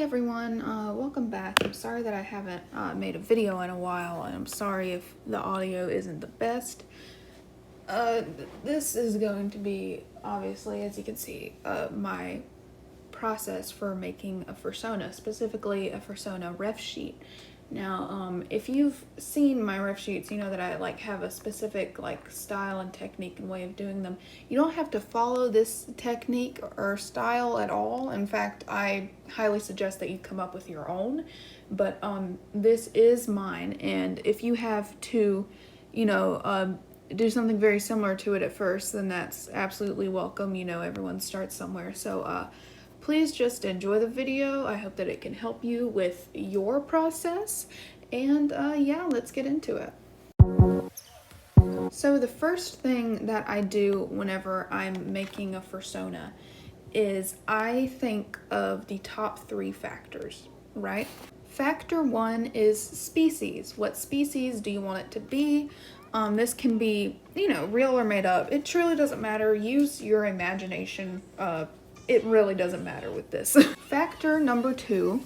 everyone, welcome back. I'm sorry that I haven't made a video in a while, and I'm sorry if the audio isn't the best. This is going to be, obviously, as you can see, my process for making a Fursona, specifically a Fursona ref sheet. Now, if you've seen my ref sheets, you know that I have a specific style and technique and way of doing them. You don't have to follow this technique or style at all. In fact, I highly suggest that you come up with your own. But this is mine, and if you have to, do something very similar to it at first, then that's absolutely welcome. Everyone starts somewhere. So please just enjoy the video. I hope that it can help you with your process. And yeah, let's get into it. So the first thing that I do whenever I'm making a Fursona is I think of the top 3 factors, right? Factor 1 is species. What species do you want it to be? This can be, real or made up. It truly doesn't matter. Use your imagination. It really doesn't matter with this. Factor number 2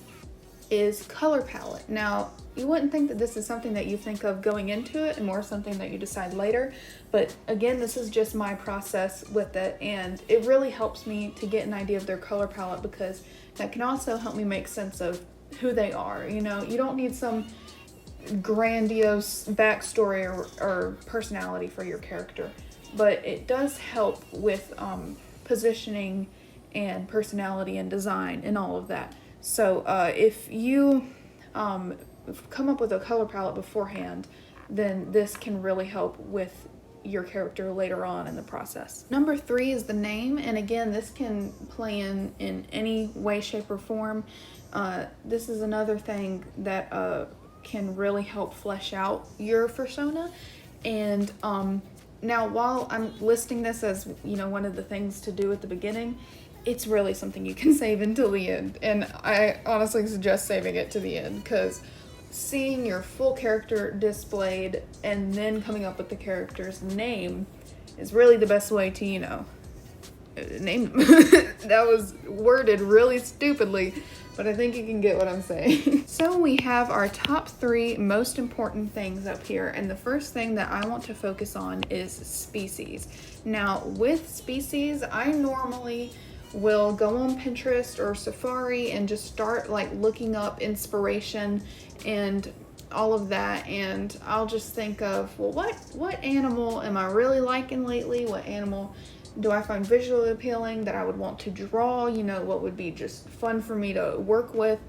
is color palette. Now, you wouldn't think that this is something that you think of going into it and more something that you decide later, but again, this is just my process with it, and it really helps me to get an idea of their color palette because that can also help me make sense of who they are. You don't need some grandiose backstory or personality for your character, but it does help with positioning and personality and design and all of that. So if you come up with a color palette beforehand, then this can really help with your character later on in the process. Number 3 is the name, and again, this can play in any way, shape, or form. This is another thing that can really help flesh out your Fursona. And now, while I'm listing this as one of the things to do at the beginning, it's really something you can save until the end, and I honestly suggest saving it to the end because seeing your full character displayed and then coming up with the character's name is really the best way to name them. That was worded really stupidly, but I think you can get what I'm saying. So we have our top 3 most important things up here, and the first thing that I want to focus on is species. Now, with species, I normally will go on Pinterest or Safari and just start looking up inspiration and all of that, and I'll just think of, well, what animal am I really liking lately? What animal do I find visually appealing that I would want to draw? What would be just fun for me to work with?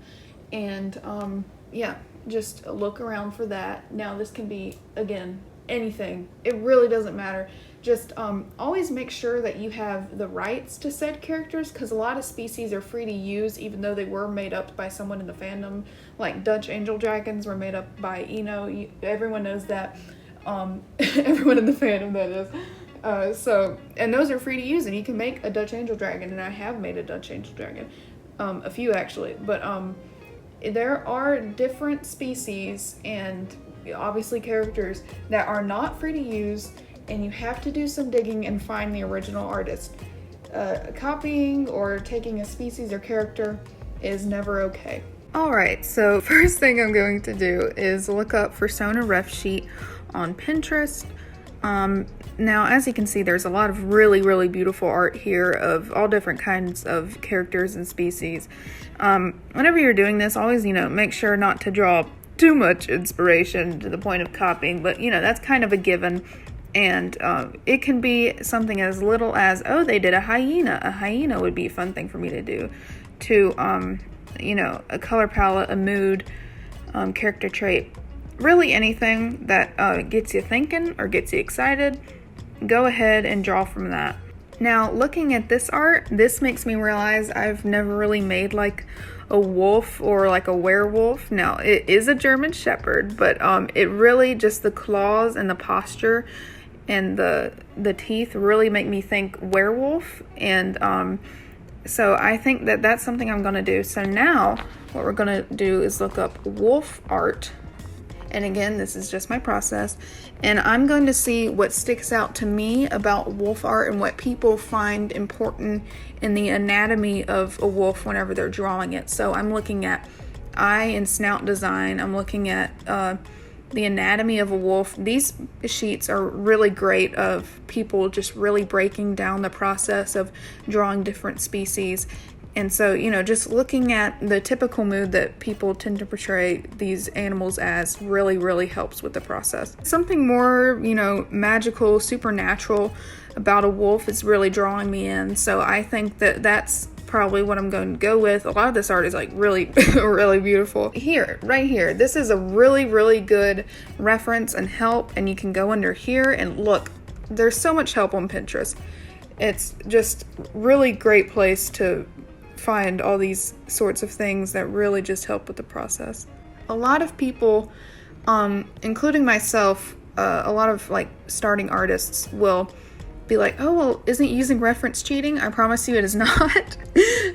And yeah, just look around for that. Now, this can be, again, anything. It really doesn't matter. Just always make sure that you have the rights to said characters, because a lot of species are free to use even though they were made up by someone in the fandom. Like Dutch angel dragons were made up by everyone knows that. Everyone in the fandom, that is. And those are free to use, and you can make a Dutch angel dragon, and I have made a Dutch angel dragon. A few actually, but there are different species and obviously characters that are not free to use, and you have to do some digging and find the original artist. Copying or taking a species or character is never okay. Alright, so first thing I'm going to do is look up Fursona ref sheet on Pinterest. Now, as you can see, there's a lot of really, really beautiful art here of all different kinds of characters and species. Whenever you're doing this, always, make sure not to draw too much inspiration to the point of copying, but, that's kind of a given. And it can be something as little as, oh, they did a hyena. A hyena would be a fun thing for me to do. To, a color palette, a mood, character trait. Really anything that gets you thinking or gets you excited, go ahead and draw from that. Now, looking at this art, this makes me realize I've never really made a wolf or a werewolf. Now, it is a German Shepherd, but it really just the claws and the posture and the teeth really make me think werewolf, and so I think that that's something I'm going to do. So now what we're going to do is look up wolf art, And again, this is just my process. And I'm going to see what sticks out to me about wolf art and what people find important in the anatomy of a wolf whenever they're drawing it. So I'm looking at eye and snout design. I'm looking at the anatomy of a wolf. These sheets are really great of people just really breaking down the process of drawing different species. And so, just looking at the typical mood that people tend to portray these animals as really helps with the process. Something more, magical, supernatural about a wolf is really drawing me in. So I think that that's probably what I'm going to go with. A lot of this art is like really, really beautiful. Here, right here, this is a really good reference and help. And you can go under here and look. There's so much help on Pinterest. It's just really great place to find all these sorts of things that really just help with the process. A lot of people, including myself, a lot of like starting artists will be like, oh, well, isn't using reference cheating? I promise you it is not.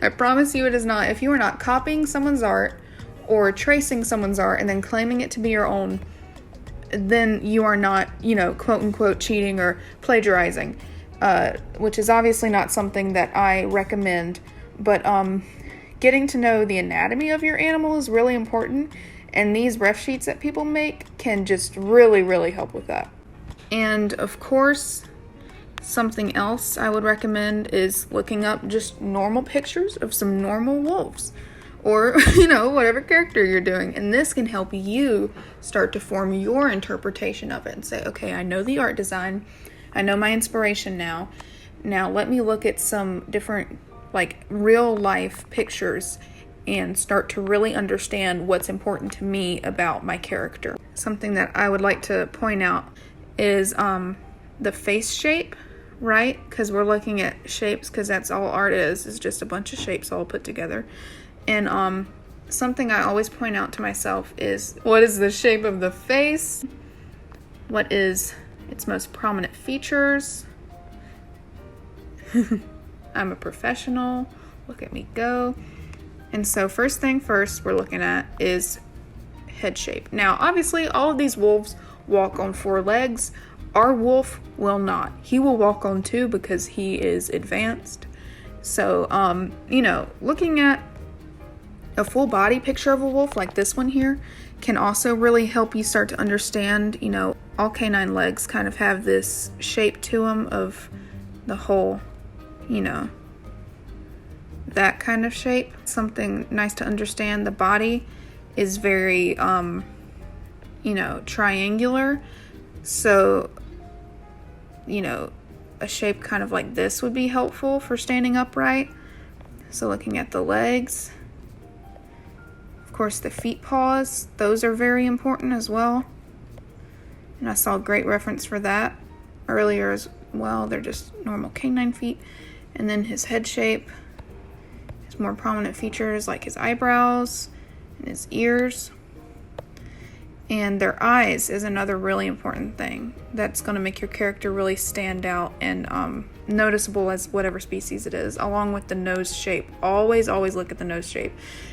I promise you it is not. If you are not copying someone's art or tracing someone's art and then claiming it to be your own, then you are not, quote unquote cheating or plagiarizing, which is obviously not something that I recommend. But getting to know the anatomy of your animal is really important, and these ref sheets that people make can just really help with that. And of course, something else I would recommend is looking up just normal pictures of some normal wolves, or whatever character you're doing, and this can help you start to form your interpretation of it and say, okay, I know the art design, I know my inspiration now let me look at some different like real life pictures and start to really understand what's important to me about my character. Something that I would like to point out is the face shape, right? Because we're looking at shapes, because that's all art is just a bunch of shapes all put together. And something I always point out to myself is, what is the shape of the face? What is its most prominent features? I'm a professional. Look at me go. And so first thing first we're looking at is head shape. Now, obviously, all of these wolves walk on 4 legs. Our wolf will not. He will walk on 2 because he is advanced. So, looking at a full body picture of a wolf like this one here can also really help you start to understand, all canine legs kind of have this shape to them of the whole, that kind of shape. Something nice to understand. The body is very, triangular. So, a shape kind of like this would be helpful for standing upright. So looking at the legs. Of course, the feet paws, those are very important as well. And I saw a great reference for that earlier as well. They're just normal canine feet. And then his head shape, his more prominent features like his eyebrows and his ears. And their eyes is another really important thing that's going to make your character really stand out and noticeable as whatever species it is, along with the nose shape. Always look at the nose shape.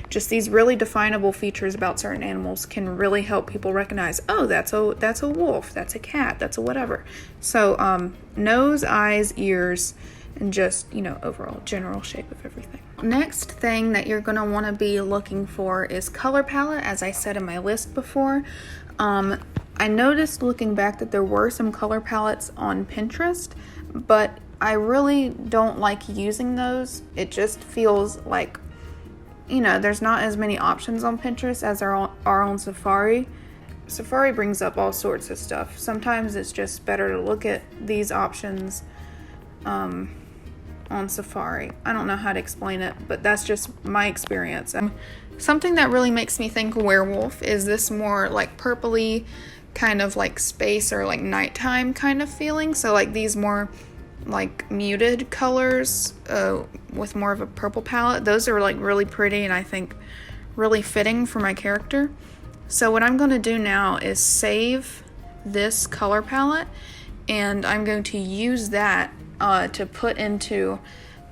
Just these really definable features about certain animals can really help people recognize, oh, that's a wolf, that's a cat, that's a whatever. So nose, eyes, ears, and just, overall general shape of everything. Next thing that you're going to want to be looking for is color palette, as I said in my list before. I noticed looking back that there were some color palettes on Pinterest, but I really don't like using those. It just feels like, there's not as many options on Pinterest as there are on Safari. Safari brings up all sorts of stuff. Sometimes it's just better to look at these options on Safari. I don't know how to explain it, but that's just my experience. Something that really makes me think werewolf is this more like purpley kind of like space or like nighttime kind of feeling. So like these more like muted colors with more of a purple palette. Those are like really pretty and I think really fitting for my character. So what I'm going to do now is save this color palette and I'm going to use that to put into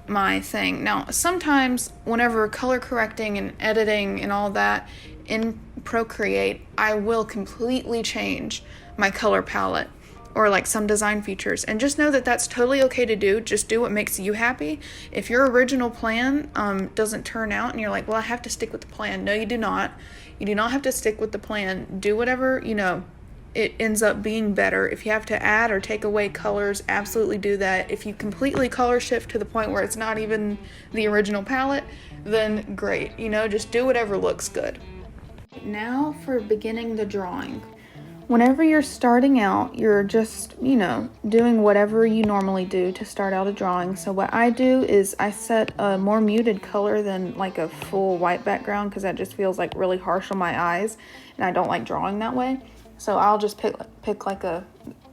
my thing. Now, sometimes whenever color correcting and editing and all that in Procreate, I will completely change my color palette or like some design features, and just know that that's totally okay to do. Just do what makes you happy. If your original plan doesn't turn out and you're like, well, I have to stick with the plan. No, you do not. You do not have to stick with the plan. Do whatever, it ends up being better. If you have to add or take away colors, absolutely do that. If you completely color shift to the point where it's not even the original palette, then great. Just do whatever looks good. Now for beginning the drawing. Whenever you're starting out, you're just, doing whatever you normally do to start out a drawing. So what I do is I set a more muted color than like a full white background, because that just feels like really harsh on my eyes, and I don't like drawing that way. So I'll just pick like a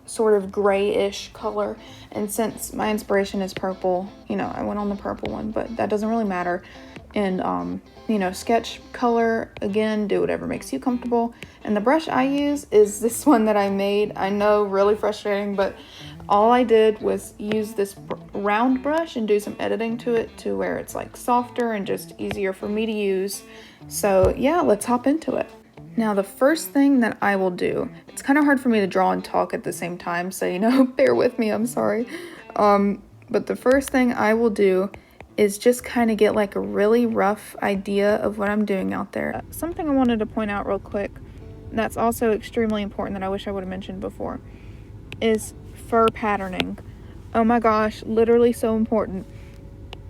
sort of grayish color. And since my inspiration is purple, I went on the purple one, but that doesn't really matter. And sketch color, again, do whatever makes you comfortable. And the brush I use is this one that I made. I know, really frustrating, but all I did was use this round brush and do some editing to it to where it's like softer and just easier for me to use. So yeah, let's hop into it. Now the first thing that I will do, it's kind of hard for me to draw and talk at the same time, so bear with me, I'm sorry. But the first thing I will do is just kind of get like a really rough idea of what I'm doing out there. Something I wanted to point out real quick that's also extremely important that I wish I would have mentioned before is fur patterning. Oh my gosh, literally so important.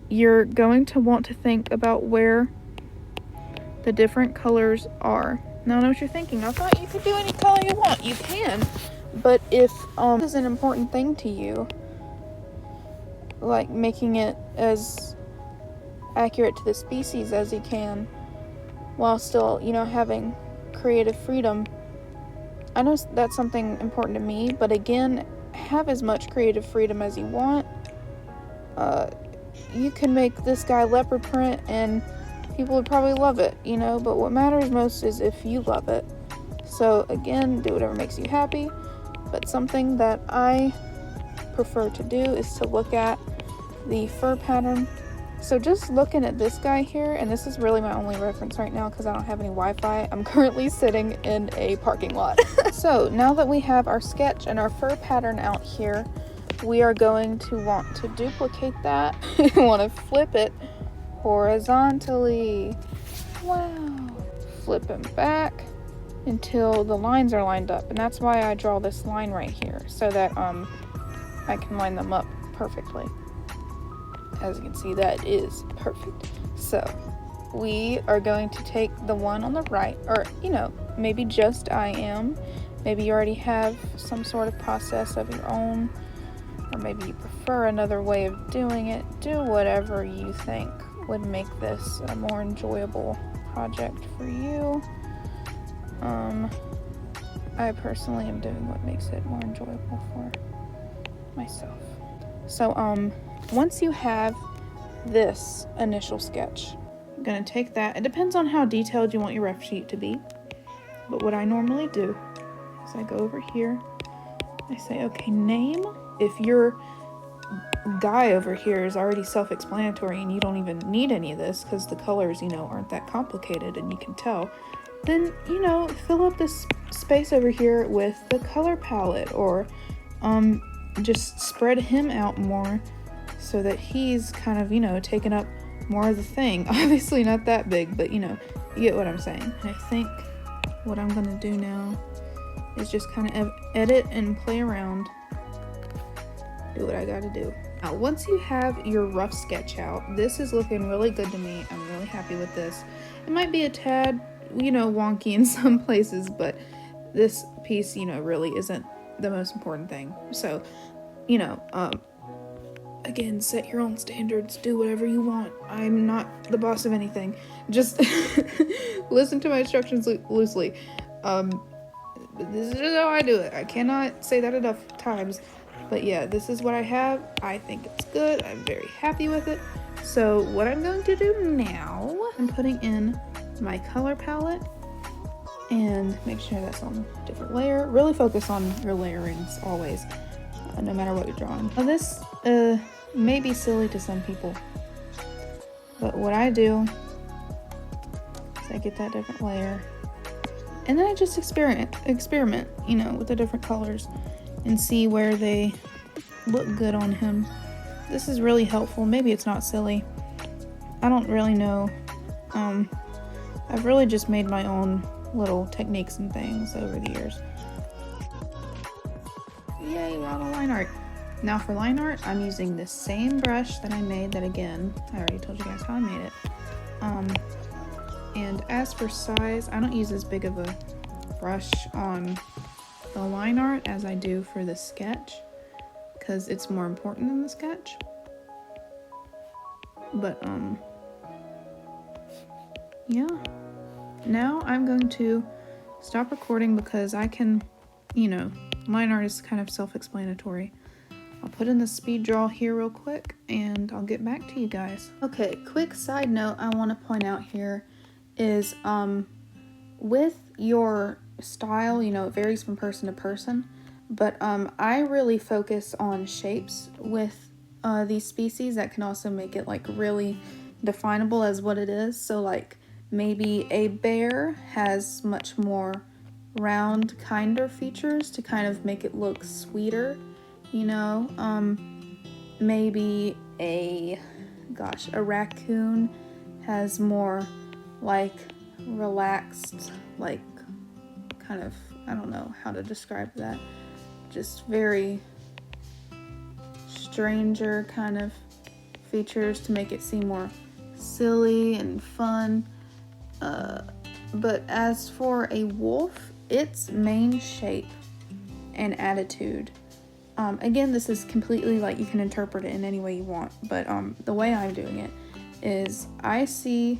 You're going to want to think about where the different colors are. Now I know what you're thinking. I thought you could do any color you want. You can, but if this is an important thing to you, like making it as accurate to the species as you can while still, having creative freedom. I know that's something important to me, but again, have as much creative freedom as you want. You can make this guy leopard print and people would probably love it, but what matters most is if you love it. So again, do whatever makes you happy, but something that I prefer to do is to look at the fur pattern. So just looking at this guy here, and this is really my only reference right now because I don't have any Wi-Fi. I'm currently sitting in a parking lot. So now that we have our sketch and our fur pattern out here, we are going to want to duplicate that. We want to flip it horizontally. Wow. Flip him back until the lines are lined up, and that's why I draw this line right here, so that I can line them up perfectly. As you can see, that is perfect. So we are going to take the one on the right, or maybe just I am. Maybe you already have some sort of process of your own, or maybe you prefer another way of doing it. Do whatever you think would make this a more enjoyable project for you. I personally am doing what makes it more enjoyable for myself. So once you have this initial sketch, I'm gonna take that. It depends on how detailed you want your rough sheet to be, but what I normally do is I go over here, I say, okay, name. If your guy over here is already self-explanatory and you don't even need any of this because the colors, aren't that complicated and you can tell, then, fill up this space over here with the color palette, or just spread him out more so that he's kind of, taking up more of the thing. Obviously not that big, but you get what I'm saying. And I think what I'm gonna do now is just kind of edit and play around, do what I gotta do. Now, once you have your rough sketch out, this is looking really good to me. I'm really happy with this. It might be a tad, wonky in some places, but this piece, really isn't the most important thing. So, again, set your own standards, do whatever you want. I'm not the boss of anything. Just listen to my instructions loosely. This is just how I do it. I cannot say that enough times. But yeah, this is what I have. I think it's good. I'm very happy with it. So what I'm going to do now, I'm putting in my color palette and make sure that's on a different layer. Really focus on your layerings always, no matter what you're drawing. Now this may be silly to some people, but what I do is I get that different layer And then I just experiment, you know, with the different colors and see where they look good on him. This is really helpful. Maybe it's not silly. I don't really know. I've really just made my own little techniques and things over the years. Yay, we're on a line art. Now for line art, I'm using the same brush that I made that again. I already told you guys how I made it. And as for size, I don't use as big of a brush on the line art as I do for the sketch, because it's more important than the sketch. But yeah. Now I'm going to stop recording because I can, you know, line art is kind of self-explanatory. I'll put in the speed draw here real quick and I'll get back to you guys. Okay, quick side note I want to point out here is with your style, you know, it varies from person to person, but I really focus on shapes with these species that can also make it like really definable as what it is. So like maybe a bear has much more round kinder features to kind of make it look sweeter, you know. Maybe a raccoon has more like relaxed, like kind of, I don't know how to describe that, just very stranger kind of features to make it seem more silly and fun. But as for a wolf, its main shape and attitude, again, this is completely like you can interpret it in any way you want, but the way I'm doing it is I see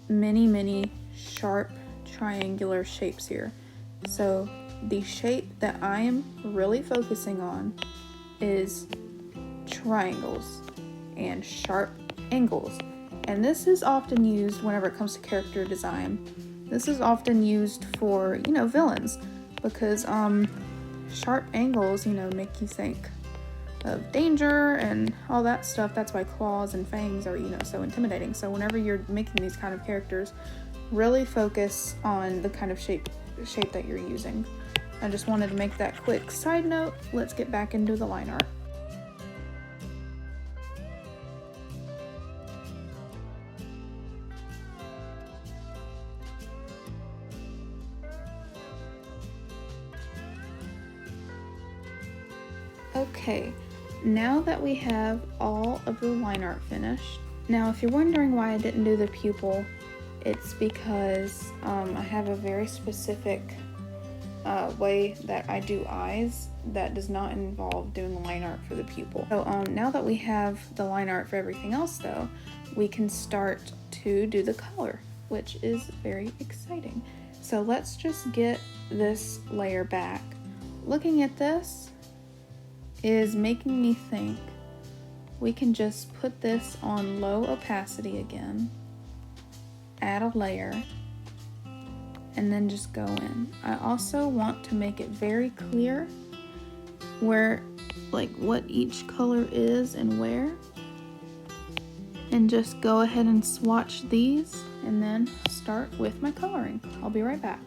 many sharp triangular shapes here. So the shape that I am really focusing on is triangles and sharp angles. And this is often used whenever it comes to character design. This is often used for, you know, villains, because sharp angles, you know, make you think of danger and all that stuff. That's why claws and fangs are, you know, so intimidating. So whenever you're making these kind of characters, really focus on the kind of shape that you're using. I just wanted to make that quick side note. Let's get back into the line art. Okay, now that we have all of the line art finished, now if you're wondering why I didn't do the pupil, it's because I have a very specific way that I do eyes that does not involve doing line art for the pupil. So now that we have the line art for everything else though, we can start to do the color, which is very exciting. So let's just get this layer back. Looking at this is making me think we can just put this on low opacity again, add a layer, and then just go in. I also want to make it very clear where, like, what each color is and where, and just go ahead and swatch these and then start with my coloring. I'll be right back.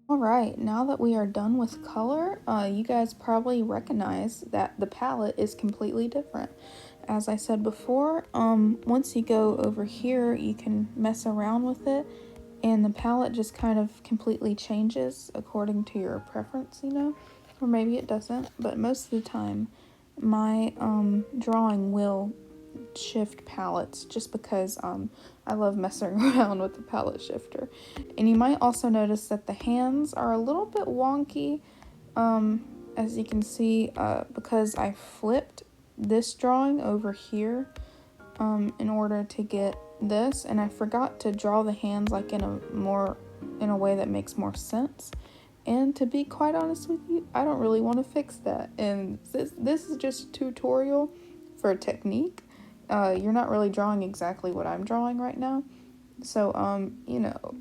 Alright, now that we are done with color, you guys probably recognize that the palette is completely different. As I said before, once you go over here, you can mess around with it, and the palette just kind of completely changes according to your preference, you know? Or maybe it doesn't, but most of the time, my drawing will shift palettes just because I love messing around with the palette shifter. And you might also notice that the hands are a little bit wonky, as you can see, because I flipped this drawing over here in order to get this, and I forgot to draw the hands like in a way that makes more sense. And to be quite honest with you, I don't really want to fix that. And this is just a tutorial for a technique. you're not really drawing exactly what I'm drawing right now. So, you know,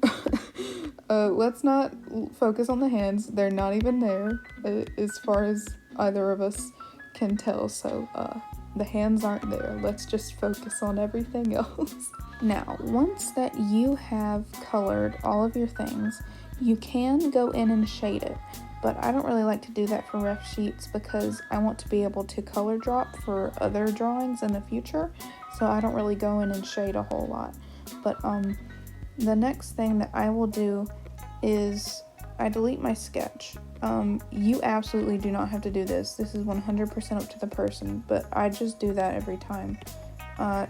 let's not focus on the hands. They're not even there, as far as either of us can tell. So, the hands aren't there. Let's just focus on everything else. Now, once that you have colored all of your things, you can go in and shade it. But I don't really like to do that for rough sheets because I want to be able to color drop for other drawings in the future. So I don't really go in and shade a whole lot. But the next thing that I will do is I delete my sketch. You absolutely do not have to do this. This is 100% up to the person, but I just do that every time.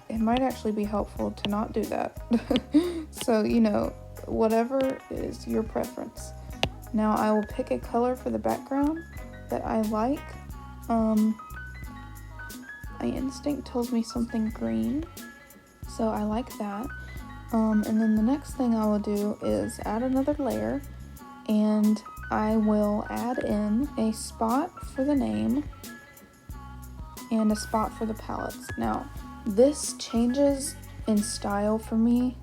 It might actually be helpful to not do that. So, you know, whatever is your preference. Now I will pick a color for the background that I like. My instinct tells me something green, so I like that. And then the next thing I will do is add another layer, and I will add in a spot for the name and a spot for the palettes. Now, this changes in style for me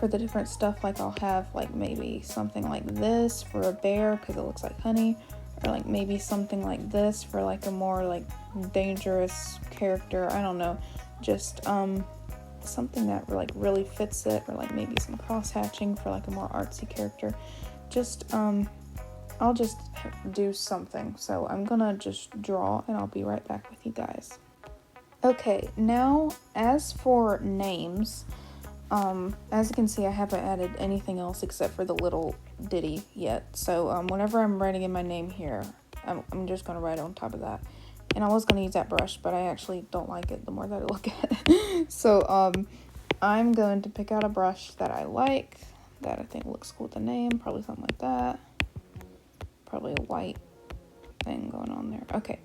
for the different stuff. Like I'll have like maybe something like this for a bear because it looks like honey, or like maybe something like this for like a more like dangerous character. I don't know, just something that like really fits it, or like maybe some cross hatching for like a more artsy character. Just I'll just do something. So I'm gonna just draw and I'll be right back with you guys. Okay, now as for names, as you can see, I haven't added anything else except for the little ditty yet. So whenever I'm writing in my name here, I'm just going to write on top of that. And I was going to use that brush, but I actually don't like it the more that I look at it. So I'm going to pick out a brush that I like, that I think looks cool with the name, probably something like that. Probably a white thing going on there. Okay.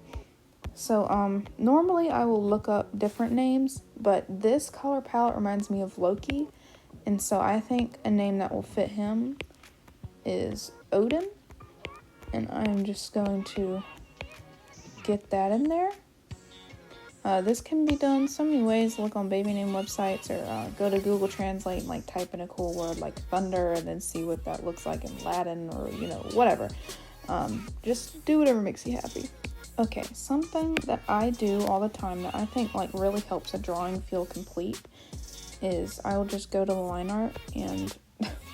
So, normally I will look up different names, but this color palette reminds me of Loki, and so I think a name that will fit him is Odin, and I'm just going to get that in there. This can be done so many ways. Look on baby name websites, or go to Google Translate and like type in a cool word like thunder and then see what that looks like in Latin, or, you know, whatever. Just do whatever makes you happy. Okay, something that I do all the time that I think like really helps a drawing feel complete is I will just go to the line art and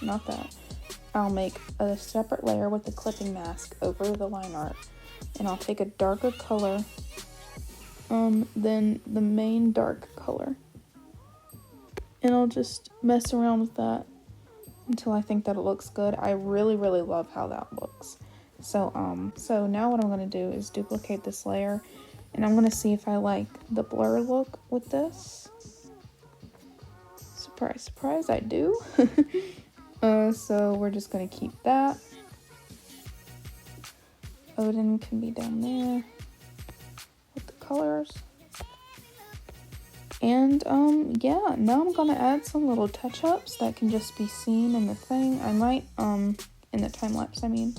not that. I'll make a separate layer with the clipping mask over the line art, and I'll take a darker color than the main dark color, and I'll just mess around with that until I think that it looks good. I really love how that looks. So now what I'm going to do is duplicate this layer, and I'm going to see if I like the blur look with this. Surprise, surprise, I do. So we're just going to keep that. Odin can be down there with the colors. And yeah, now I'm going to add some little touch-ups that can just be seen in the thing. I might, in the time lapse, I mean.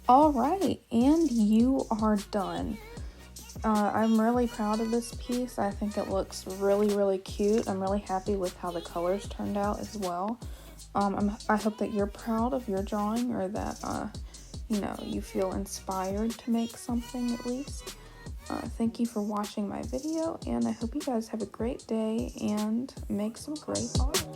Alright, and you are done. I'm really proud of this piece. I think it looks really cute. I'm really happy with how the colors turned out as well. I hope that you're proud of your drawing, or that, you know, you feel inspired to make something at least. Thank you for watching my video, and I hope you guys have a great day and make some great art.